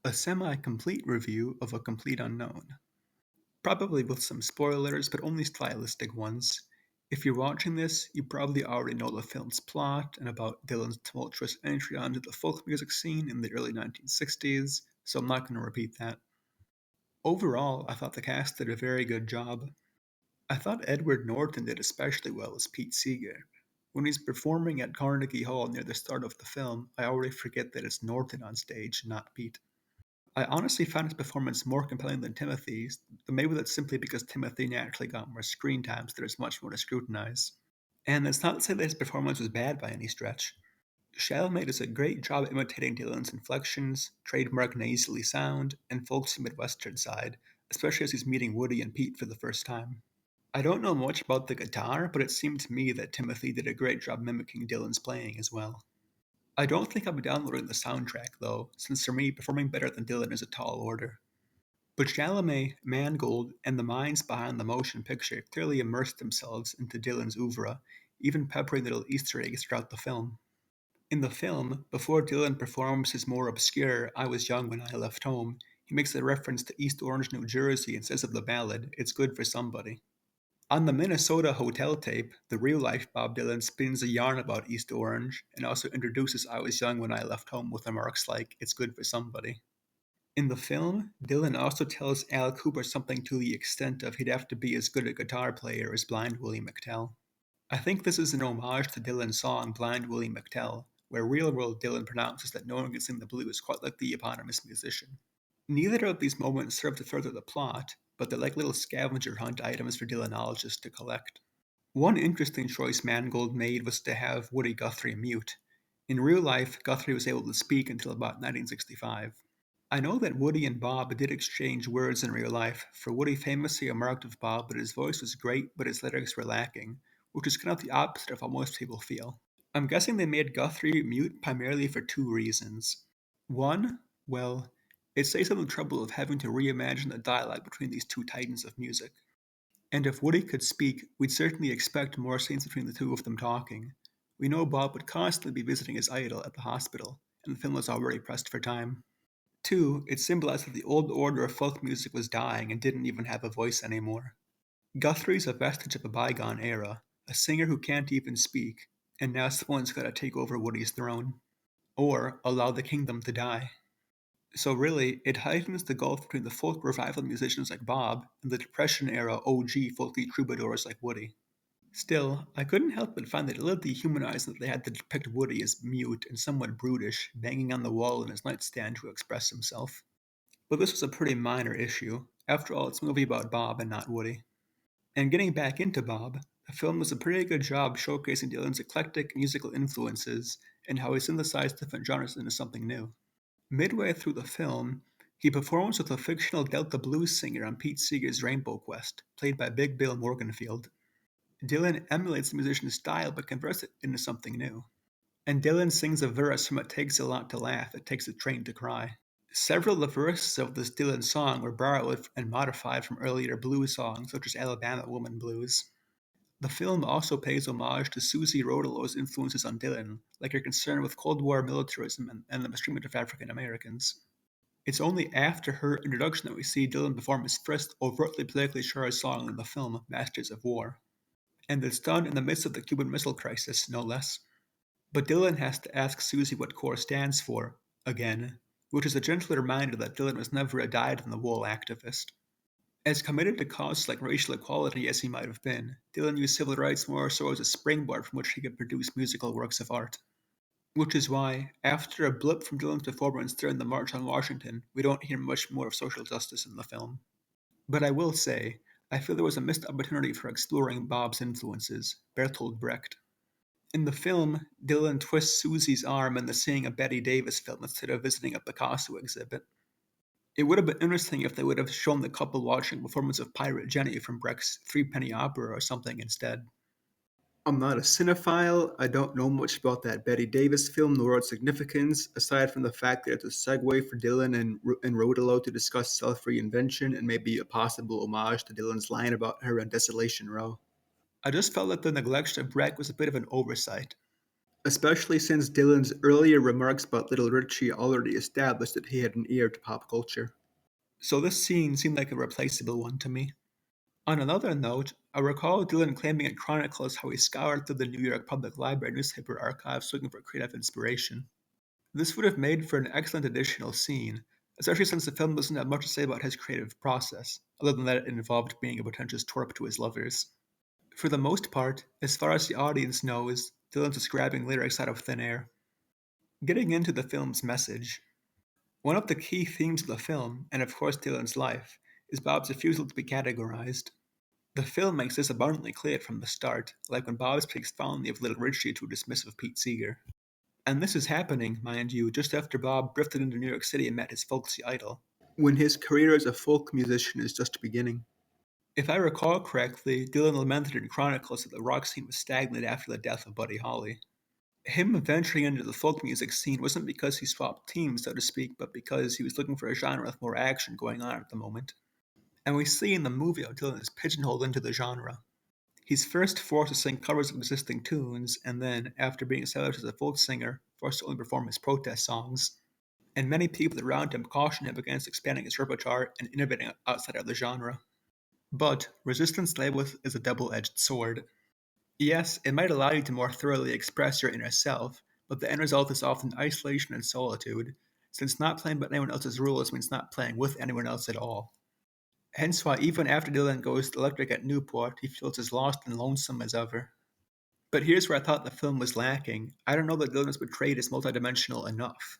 A semi-complete review of A Complete Unknown. Probably with some spoilers, but only stylistic ones. If you're watching this, you probably already know the film's plot and about Dylan's tumultuous entry onto the folk music scene in the early 1960s, so I'm not going to repeat that. Overall, I thought the cast did a very good job. I thought Edward Norton did especially well as Pete Seeger. When he's performing at Carnegie Hall near the start of the film, I already forget that it's Norton on stage, not Pete. I honestly found his performance more compelling than Timothy's, but maybe that's simply because Timothy naturally got more screen time, so there's much more to scrutinize. And that's not to say that his performance was bad by any stretch. Chalamet does a great job imitating Dylan's inflections, trademark nasally sound, and folksy Midwestern side, especially as he's meeting Woody and Pete for the first time. I don't know much about the guitar, but it seemed to me that Timothy did a great job mimicking Dylan's playing as well. I don't think I'll be downloading the soundtrack, though, since for me, performing better than Dylan is a tall order. But Chalamet, Mangold, and the minds behind the motion picture clearly immersed themselves into Dylan's oeuvre, even peppering little Easter eggs throughout the film. In the film, before Dylan performs his more obscure I Was Young When I Left Home, he makes a reference to East Orange, New Jersey, and says of the ballad, It's good for somebody. On the Minnesota Hotel tape, the real-life Bob Dylan spins a yarn about East Orange and also introduces I Was Young When I Left Home with remarks like, It's good for somebody. In the film, Dylan also tells Al Cooper something to the extent of he'd have to be as good a guitar player as Blind Willie McTell. I think this is an homage to Dylan's song Blind Willie McTell, where real-world Dylan pronounces that no one can sing the blues quite like the eponymous musician. Neither of these moments serve to further the plot, but they're like little scavenger hunt items for Dylanologists to collect. One interesting choice Mangold made was to have Woody Guthrie mute. In real life, Guthrie was able to speak until about 1965. I know that Woody and Bob did exchange words in real life, for Woody famously remarked of Bob that his voice was great but his lyrics were lacking, which is kind of the opposite of how most people feel. I'm guessing they made Guthrie mute primarily for two reasons. One, well, it saves them the trouble of having to reimagine the dialogue between these two titans of music. And if Woody could speak, we'd certainly expect more scenes between the two of them talking. We know Bob would constantly be visiting his idol at the hospital, and the film was already pressed for time. Two, it symbolized that the old order of folk music was dying and didn't even have a voice anymore. Guthrie's a vestige of a bygone era, a singer who can't even speak, and now someone's gotta take over Woody's throne. Or allow the kingdom to die. So really, it heightens the gulf between the folk revival musicians like Bob and the Depression era OG folky troubadours like Woody. Still, I couldn't help but find it a little dehumanizing that they had to depict Woody as mute and somewhat brutish, banging on the wall in his nightstand to express himself. But this was a pretty minor issue. After all, it's a movie about Bob and not Woody. And getting back into Bob, the film does a pretty good job showcasing Dylan's eclectic musical influences and how he synthesized different genres into something new. Midway through the film, he performs with a fictional Delta blues singer on Pete Seeger's Rainbow Quest, played by Big Bill Morganfield. Dylan emulates the musician's style but converts it into something new. And Dylan sings a verse from It Takes a Lot to Laugh, It Takes a Train to Cry. Several of the verses of this Dylan song were borrowed and modified from earlier blues songs, such as Alabama Woman Blues. The film also pays homage to Susie Rodolo's influences on Dylan, like her concern with Cold War militarism and the mistreatment of African Americans. It's only after her introduction that we see Dylan perform his first overtly politically charged song in the film, Masters of War. And it's done in the midst of the Cuban Missile Crisis, no less. But Dylan has to ask Susie what CORE stands for, again, which is a gentle reminder that Dylan was never a dyed-in-the-wool activist. As committed to causes like racial equality as he might have been, Dylan used civil rights more so as a springboard from which he could produce musical works of art. Which is why, after a blip from Dylan's performance during the March on Washington, we don't hear much more of social justice in the film. But I will say, I feel there was a missed opportunity for exploring Bob's influences, Bertolt Brecht. In the film, Dylan twists Susie's arm in the Seeing a Betty Davis film instead of visiting a Picasso exhibit. It would have been interesting if they would have shown the couple watching a performance of Pirate Jenny from Brecht's Threepenny Opera or something instead. I'm not a cinephile. I don't know much about that Betty Davis film nor its significance, aside from the fact that it's a segue for Dylan and Rodolo to discuss self-reinvention and maybe a possible homage to Dylan's line about her on Desolation Row. I just felt that the neglect of Brecht was a bit of an oversight. especially since Dylan's earlier remarks about Little Richie already established that he had an ear to pop culture. So this scene seemed like a replaceable one to me. On another note, I recall Dylan claiming in Chronicles how he scoured through the New York Public Library newspaper archives looking for creative inspiration. This would have made for an excellent additional scene, especially since the film doesn't have much to say about his creative process, other than that it involved being a pretentious twerp to his lovers. For the most part, as far as the audience knows, Dylan's just grabbing lyrics out of thin air. Getting into the film's message, one of the key themes of the film, and of course Dylan's life, is Bob's refusal to be categorized. The film makes this abundantly clear from the start, like when Bob speaks fondly of Little Richie to a dismissive Pete Seeger. And this is happening, mind you, just after Bob drifted into New York City and met his folksy idol, when his career as a folk musician is just beginning. If I recall correctly, Dylan lamented in Chronicles that the rock scene was stagnant after the death of Buddy Holly. Him venturing into the folk music scene wasn't because he swapped teams, so to speak, but because he was looking for a genre with more action going on at the moment. And we see in the movie how Dylan is pigeonholed into the genre. He's first forced to sing covers of existing tunes, and then, after being established as a folk singer, forced to only perform his protest songs. And many people around him caution him against expanding his repertoire and innovating outside of the genre. But resistance labeled is a double-edged sword. Yes, it might allow you to more thoroughly express your inner self, but the end result is often isolation and solitude, since not playing by anyone else's rules means not playing with anyone else at all. Hence why even after Dylan goes electric at Newport, he feels as lost and lonesome as ever. But here's where I thought the film was lacking. I don't know that Dylan is portrayed as multidimensional enough.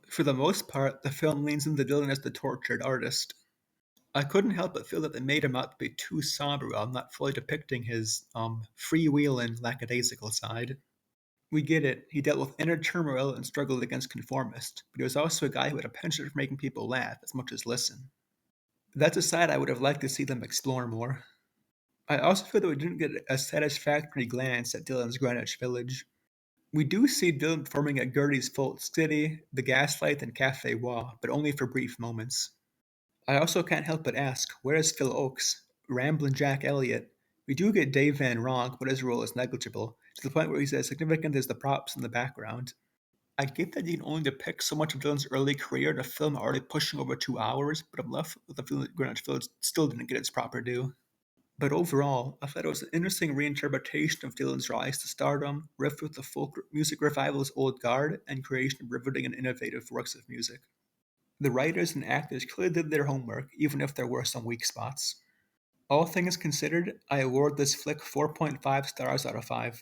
For the most part, the film leans into Dylan as the tortured artist. I couldn't help but feel that they made him out to be too somber while not fully depicting his freewheeling, lackadaisical side. We get it, he dealt with inner turmoil and struggled against conformist, but he was also a guy who had a penchant for making people laugh as much as listen. That's a side I would have liked to see them explore more. I also feel that we didn't get a satisfactory glance at Dylan's Greenwich Village. We do see Dylan performing at Gertie's Folk City, the Gaslight, and Cafe Wah, but only for brief moments. I also can't help but ask, where is Phil Oakes? Ramblin' Jack Elliott? We do get Dave Van Ronk, but his role is negligible, to the point where he's as significant as the props in the background. I get that you can only depict so much of Dylan's early career in a film already pushing over 2 hours, but I'm left with the feeling that Greenwich Village still didn't get its proper due. But overall, I thought it was an interesting reinterpretation of Dylan's rise to stardom, riffed with the folk music revival's old guard, and creation of riveting and innovative works of music. The writers and actors clearly did their homework, even if there were some weak spots. All things considered, I award this flick 4.5 stars out of 5.